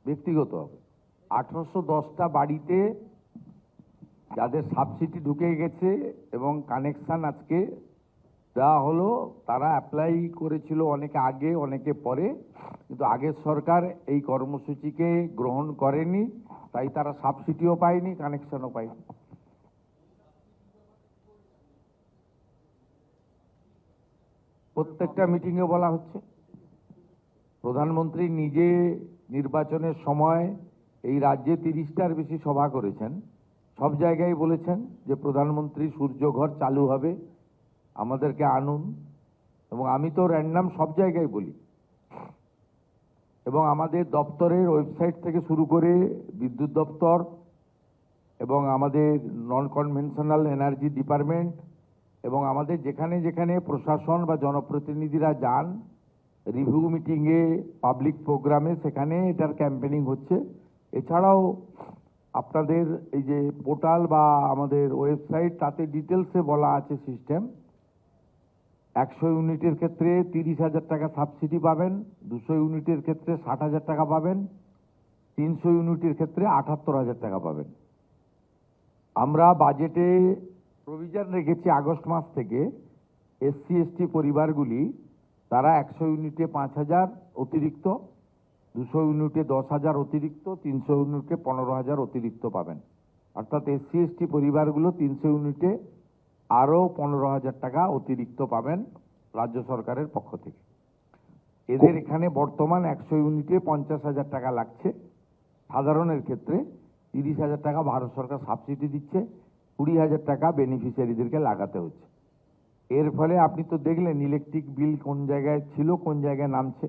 ব্যক্তিগত হবে। 1810টা বাড়িতে যাদের সাবসিডি ঢুকে গেছে এবং কানেকশন আজকে দেওয়া হলো, তারা অ্যাপ্লাই করেছিল অনেকে আগে অনেকে পরে, কিন্তু আগের সরকার এই কর্মসূচিকে গ্রহণ করেনি, তাই তারা সাবসিডিও পায়নি, কানেকশনও পায়নি। প্রত্যেকটা মিটিংয়ে বলা হচ্ছে। প্রধানমন্ত্রী নিজে নির্বাচনের সময় এই রাজ্যে 30টার বেশি সভা করেছেন, সব জায়গায় বলেছেন যে প্রধানমন্ত্রী সূর্যঘর চালু হবে, আমাদেরকে আনুন। এবং আমি তো র্যান্ডাম সব জায়গায় বলি, এবং আমাদের দপ্তরের ওয়েবসাইট থেকে শুরু করে বিদ্যুৎ দপ্তর এবং আমাদের নন কনভেনশনাল এনার্জি ডিপার্টমেন্ট এবং আমাদের যেখানে যেখানে প্রশাসন বা জনপ্রতিনিধিরা যান রিভিউ মিটিংয়ে, পাবলিক প্রোগ্রামে, সেখানে এটার ক্যাম্পেনিং হচ্ছে। এছাড়াও আপনাদের এই যে পোর্টাল বা আমাদের ওয়েবসাইট, তাতে ডিটেলসে বলা আছে সিস্টেম। 100 ইউনিটের ক্ষেত্রে 30,000 টাকা সাবসিডি পাবেন, 200 ইউনিটের ক্ষেত্রে 60,000 টাকা পাবেন, 300 ইউনিটের ক্ষেত্রে 78,000 টাকা পাবেন। আমরা বাজেটে প্রভিশন রেখেছি আগস্ট মাস থেকে SC ST পরিবারগুলি তারা 100 ইউনিটে 5,000 অতিরিক্ত, 200 ইউনিটে 10,000 অতিরিক্ত, 300 ইউনিটে 15,000 অতিরিক্ত পাবেন। অর্থাৎ SC ST পরিবারগুলো 300 ইউনিটে আরও 15,000 টাকা অতিরিক্ত পাবেন রাজ্য সরকারের পক্ষ থেকে। এদের এখানে বর্তমান 100 ইউনিটে 50,000 টাকা লাগছে। সাধারণের ক্ষেত্রে 30,000 টাকা ভারত সরকার সাবসিডি দিচ্ছে, 20,000 টাকা বেনিফিশিয়ারিদেরকে লাগাতে হচ্ছে। এর ফলে আপনি তো দেখলেন ইলেকট্রিক বিল কোন জায়গায় ছিল, কোন জায়গায় নামছে।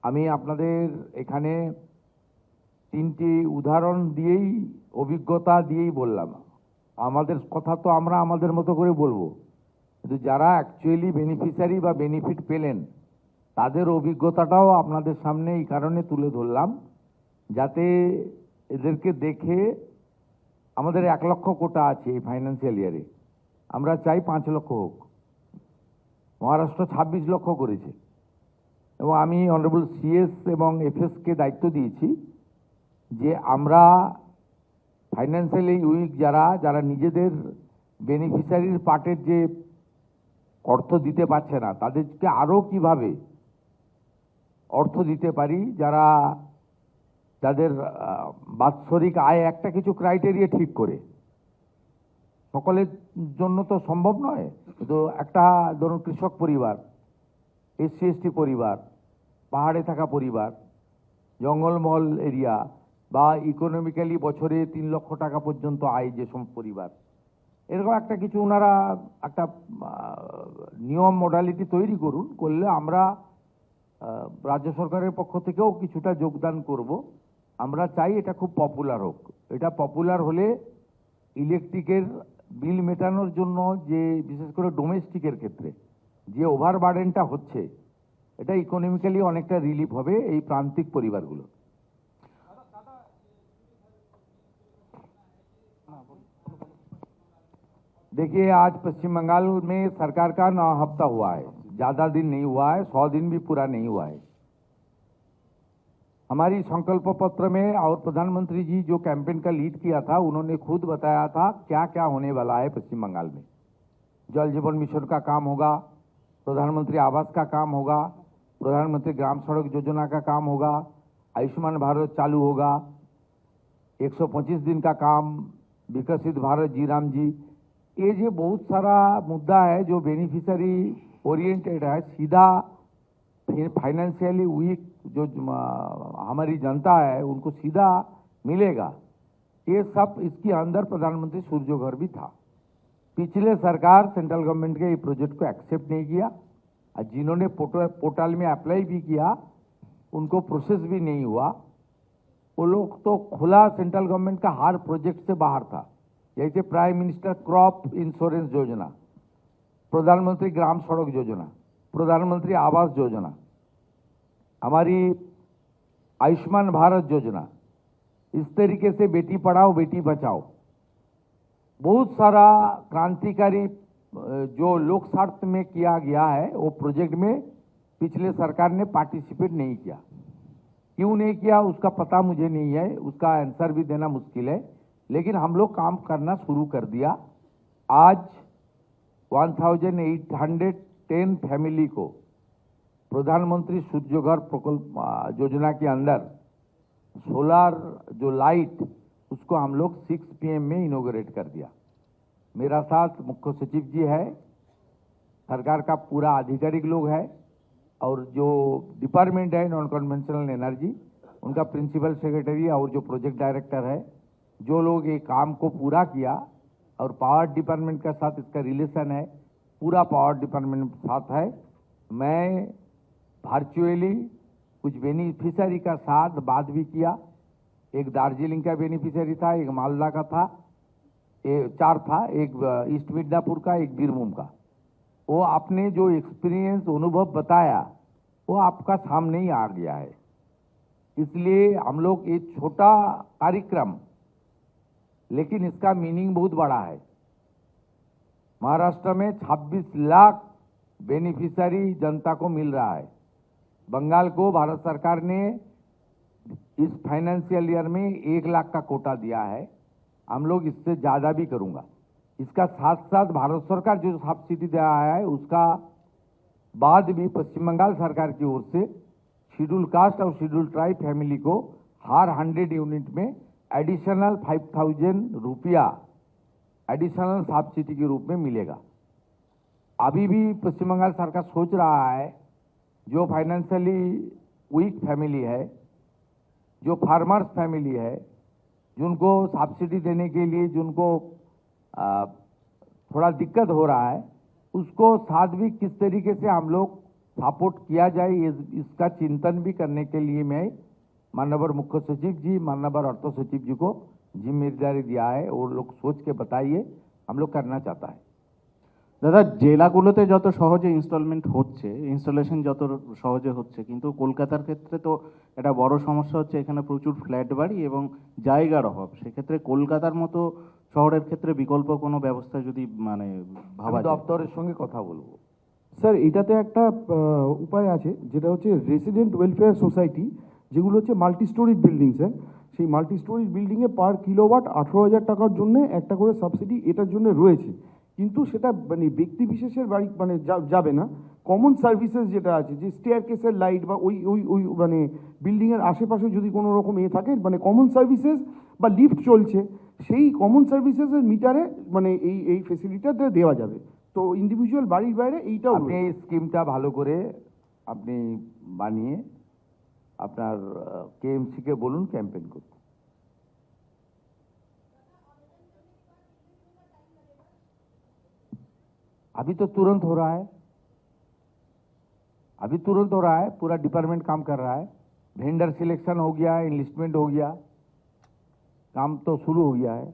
আমি আপনাদের এখানে 3টি উদাহরণ দিয়েই, অভিজ্ঞতা দিয়েই বললাম। আমাদের কথা তো আমরা আমাদের মতো করে বলবো, কিন্তু যারা অ্যাকচুয়ালি বেনিফিশিয়ারি বা বেনিফিট পেলেন তাদের অভিজ্ঞতাটাও আপনাদের সামনে এই কারণে তুলে ধরলাম, যাতে এদেরকে দেখে, আমাদের 1 লক্ষ কোটা আছে এই ফাইন্যান্সিয়াল ইয়ারে, আমরা চাই 5 লক্ষ হোক। মহারাষ্ট্র 26 লক্ষ করেছে, এবং আমি অনারেবল CS এবং FSকে দায়িত্ব দিয়েছি যে আমরা ফাইন্যান্সিয়ালি উইক যারা নিজেদের বেনিফিশিয়ারির পার্টের যে অর্থ দিতে পারছে না, তাদেরকে আরও কিভাবে অর্থ দিতে পারি, যাদের বাৎসরিক আয় একটা কিছু ক্রাইটেরিয়া ঠিক করে। সকলের জন্য তো সম্ভব নয়, তো একটা ধরুন কৃষক পরিবার, SC ST পরিবার, পাহাড়ে থাকা পরিবার, জঙ্গলমহল এরিয়া বা ইকোনমিক্যালি বছরে 3 লক্ষ টাকা পর্যন্ত আয় যেসব পরিবার, এরকম একটা কিছু ওনারা একটা নিয়ম মডালিটি তৈরি করুন, করলে আমরা রাজ্য সরকারের পক্ষ থেকেও কিছুটা যোগদান করব। আমরা চাই এটা খুব পপুলার হোক। এটা পপুলার হলে ইলেকট্রিকের বিল মেটানোর জন্য, যে বিশেষ করে ডোমেস্টিকের ক্ষেত্রে যে ওভারবার্ডেনটা হচ্ছে, এটা ইকোনমিক্যালি অনেকটা রিলিফ হবে এই প্রান্তিক পরিবারগুলো। देखिए, आज पश्चिम बंगाल में सरकार का 9 हफ्ता हुआ है, ज़्यादा दिन नहीं हुआ है, 100 दिन भी पूरा नहीं हुआ है। हमारी संकल्प पत्र में और प्रधानमंत्री जी जो कैंपेन का लीड किया था, उन्होंने खुद बताया था क्या क्या होने वाला है पश्चिम बंगाल में। जल जीवन मिशन का काम होगा, प्रधानमंत्री आवास का काम होगा, प्रधानमंत्री ग्राम सड़क योजना का काम होगा, आयुष्मान भारत चालू होगा, 125 दिन का काम, विकसित भारत जी राम जी। ये जो बहुत सारा मुद्दा है जो बेनिफिशियरी ओरिएंटेड है, सीधा फाइनेंशियली वीक जो हमारी जनता है उनको सीधा मिलेगा। ये सब इसके अंदर प्रधानमंत्री सूर्यघर भी था। पिछले सरकार सेंट्रल गवर्नमेंट के ये प्रोजेक्ट को एक्सेप्ट नहीं किया, और जिन्होंने पोर्टल में अप्लाई भी किया उनको प्रोसेस भी नहीं हुआ। वो लोग तो खुला सेंट्रल गवर्नमेंट का हर प्रोजेक्ट से बाहर था, जैसे प्राइम मिनिस्टर क्रॉप इंश्योरेंस योजना, प्रधानमंत्री ग्राम सड़क योजना, प्रधानमंत्री आवास योजना, हमारी आयुष्मान भारत योजना, इस तरीके से बेटी पढ़ाओ बेटी बचाओ, बहुत सारा क्रांतिकारी जो लोक स्वार्थ में किया गया है वो प्रोजेक्ट में पिछले सरकार ने पार्टिसिपेट नहीं किया। क्यों नहीं किया उसका पता मुझे नहीं है, उसका आंसर भी देना मुश्किल है, लेकिन हम लोग काम करना शुरू कर दिया। आज 1810 फैमिली को प्रधानमंत्री सूर्यघर प्रकल्प योजना के अंदर सोलार जो लाइट उसको हम लोग 6 PM में इनॉग्रेट कर दिया। मेरा साथ मुख्य सचिव जी है, सरकार का पूरा आधिकारिक लोग है, और जो डिपार्टमेंट है नॉन कन्वेंशनल एनर्जी उनका प्रिंसिपल सेक्रेटरी और जो प्रोजेक्ट डायरेक्टर है, जो लोग ये काम को पूरा किया, और पावर डिपार्टमेंट का साथ इसका रिलेशन है, पूरा पावर डिपार्टमेंट साथ है। मैं वर्चुअली कुछ बेनिफिशियरी का साथ बात भी किया, एक दार्जिलिंग का बेनिफिशियरी था, एक मालदा का था, 4 था, एक ईस्ट मिदनापुर का, एक बीरभूम का। वो आपने जो एक्सपीरियंस अनुभव बताया वो आपका सामने ही आ गया है। इसलिए हम लोग एक छोटा कार्यक्रम, लेकिन इसका मीनिंग बहुत बड़ा है। महाराष्ट्र में 26 लाख बेनिफिशियरी जनता को मिल रहा है। बंगाल को भारत सरकार ने इस फाइनेंशियल ईयर में 1 लाख का कोटा दिया है। हम लोग इससे ज़्यादा भी करूँगा। इसका साथ साथ भारत सरकार जो सब्सिडी दे रहा है उसका बाद भी पश्चिम बंगाल सरकार की ओर से शेड्यूल कास्ट और शेड्यूल ट्राइब फैमिली को हर 100 यूनिट में एडिशनल 5,000 रुपया एडिशनल सब्सिडी के रूप में मिलेगा। अभी भी पश्चिम बंगाल सरकार सोच रहा है, जो फाइनेंशियली वीक फैमिली है, जो फार्मर्स फैमिली है, जिनको सब्सिडी देने के लिए जिनको थोड़ा दिक्कत हो रहा है, उसको साथ भी किस तरीके से हम लोग सपोर्ट किया जाए, इसका चिंतन भी करने के लिए मैं माननीय मुख्य सचिव जी, माननीय अर्थ सचिव जी को जिम्मेदारी दिया है। वो लोग सोच के बताइए, हम लोग करना चाहता है। দাদা, জেলাগুলোতে যত সহজে ইনস্টলমেন্ট হচ্ছে, ইনস্টলেশন যত সহজে হচ্ছে, কিন্তু কলকাতার ক্ষেত্রে তো একটা বড় সমস্যা হচ্ছে, এখানে প্রচুর ফ্ল্যাট বাড়ি এবং জায়গার অভাব। সেক্ষেত্রে কলকাতার মতো শহরের ক্ষেত্রে বিকল্প কোনো ব্যবস্থা যদি মানে ভাবা যায়। দপ্তরের সঙ্গে কথা বলবো। স্যার, এটাতে একটা উপায় আছে, যেটা হচ্ছে রেসিডেন্ট ওয়েলফেয়ার সোসাইটি, যেগুলো হচ্ছে মাল্টি স্টোরিজ বিল্ডিং। স্যার, সেই মাল্টি স্টোরিজ বিল্ডিংয়ে পার কিলোওয়াট 18,000 টাকার জন্য একটা করে সাবসিডি এটার জন্য রয়েছে, কিন্তু সেটা মানে ব্যক্তি বিশেষের বাড়ি মানে যাবে না। কমন সার্ভিসেস যেটা আছে, যে স্টেয়ার কেসের লাইট বা ওই ওই ওই মানে বিল্ডিংয়ের আশেপাশে যদি কোনো রকম থাকে, মানে কমন সার্ভিসেস বা লিফট চলছে, সেই কমন সার্ভিসেসের মিটারে মানে এই ফেসিলিটিটা দেওয়া যাবে। তো ইন্ডিভিজুয়াল বাড়ির বাইরে এইটাও আপনি এই স্কিমটা ভালো করে আপনি বানিয়ে আপনার কেএমসি কে বলুন ক্যাম্পেইন করতে। अभी तो तुरंत हो रहा है, अभी तुरंत हो रहा है, पूरा डिपार्टमेंट काम कर रहा है। वेंडर सिलेक्शन हो गया है, इन्वेस्टमेंट हो गया, काम तो शुरू हो गया है।